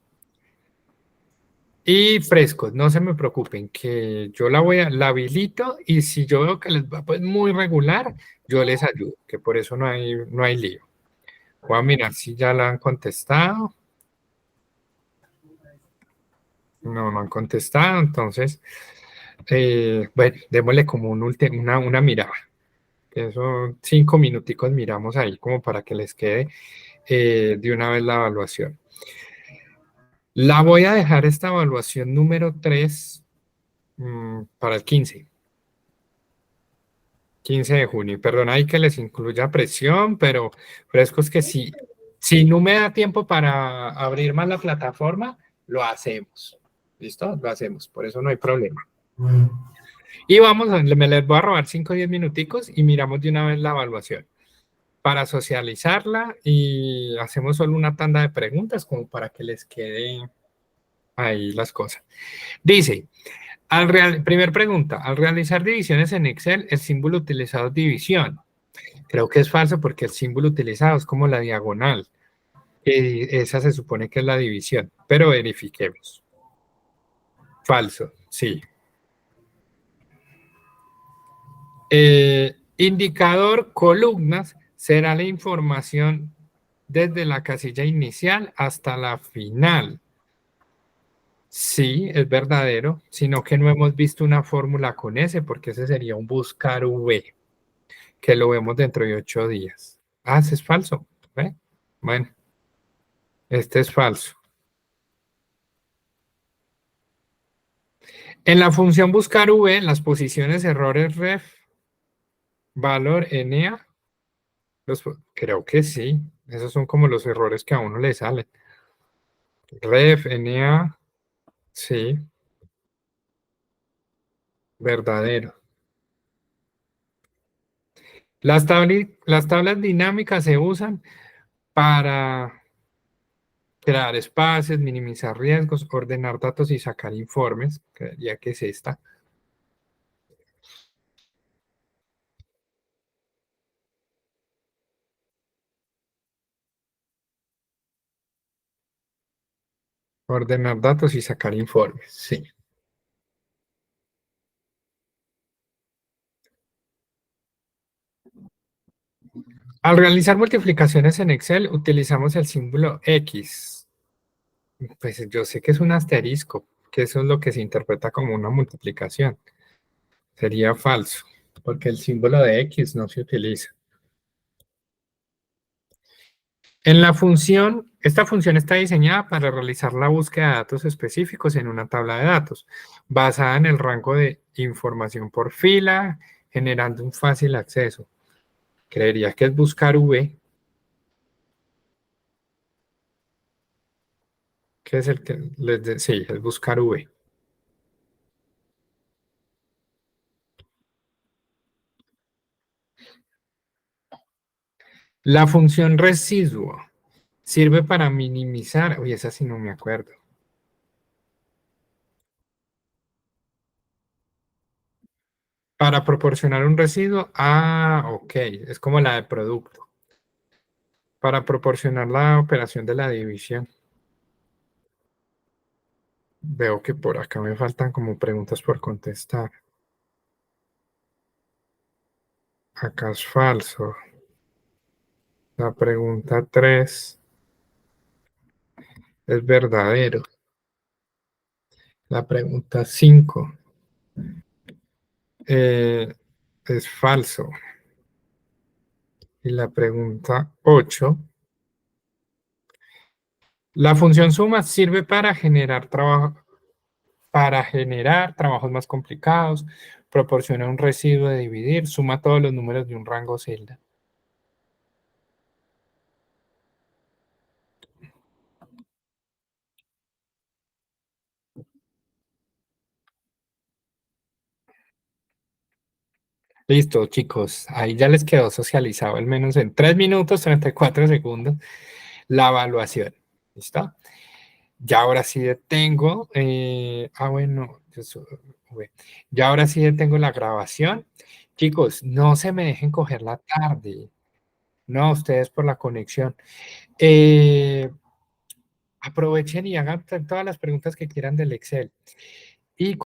Y frescos, no se me preocupen, que yo la habilito y si yo veo que les va pues muy regular, yo les ayudo, que por eso no hay lío. Voy a mirar si ya la han contestado. No han contestado, entonces, bueno, démosle como una mirada. Eso, 5 minuticos miramos ahí como para que les quede de una vez la evaluación. La voy a dejar esta evaluación número 3 para el 15 de junio. Perdón, hay que les incluya presión, pero frescos que si no me da tiempo para abrir más la plataforma, lo hacemos. ¿Listo? Lo hacemos, por eso no hay problema. Y me les voy a robar 5 o 10 minuticos y miramos de una vez la evaluación para socializarla y hacemos solo una tanda de preguntas como para que les quede ahí las cosas. Dice, primer pregunta, al realizar divisiones en Excel, el símbolo utilizado es división. Creo que es falso porque el símbolo utilizado es como la diagonal. Esa se supone que es la división, pero verifiquemos. Falso, sí. Indicador columnas será la información desde la casilla inicial hasta la final. Sí, es verdadero, sino que no hemos visto una fórmula con ese, porque ese sería un buscar V, que lo vemos dentro de 8 días. Ah, ese es falso. ¿Ve? Bueno, este es falso. En la función buscar V, las posiciones errores ref, valor NA, creo que sí. Esos son como los errores que a uno le salen. Ref, NA, sí, verdadero. Las tablas dinámicas se usan para crear espacios, minimizar riesgos, ordenar datos y sacar informes, ya que es esta. Ordenar datos y sacar informes, sí. Al realizar multiplicaciones en Excel, utilizamos el símbolo X. Pues yo sé que es un asterisco, que eso es lo que se interpreta como una multiplicación. Sería falso, porque el símbolo de X no se utiliza. En la función, esta función está diseñada para realizar la búsqueda de datos específicos en una tabla de datos, basada en el rango de información por fila, generando un fácil acceso. Creería que es buscar V, que es el que sí, es buscar V. La función residuo sirve para minimizar, uy, esa sí no me acuerdo. Para proporcionar un residuo, ok, es como la de producto. Para proporcionar la operación de la división. Veo que por acá me faltan como preguntas por contestar. Acá es falso. La pregunta 3 es verdadero. La pregunta 5 es falso. Y la pregunta 8, la función suma sirve para generar trabajos más complicados, proporciona un residuo de dividir, suma todos los números de un rango celda. Listo, chicos, ahí ya les quedó socializado al menos en 3 minutos 34 segundos la evaluación. ¿Listo? Ya ahora sí detengo. Bueno, ya ahora sí detengo la grabación. Chicos, no se me dejen coger la tarde. No, ustedes por la conexión. Aprovechen y hagan todas las preguntas que quieran del Excel. Y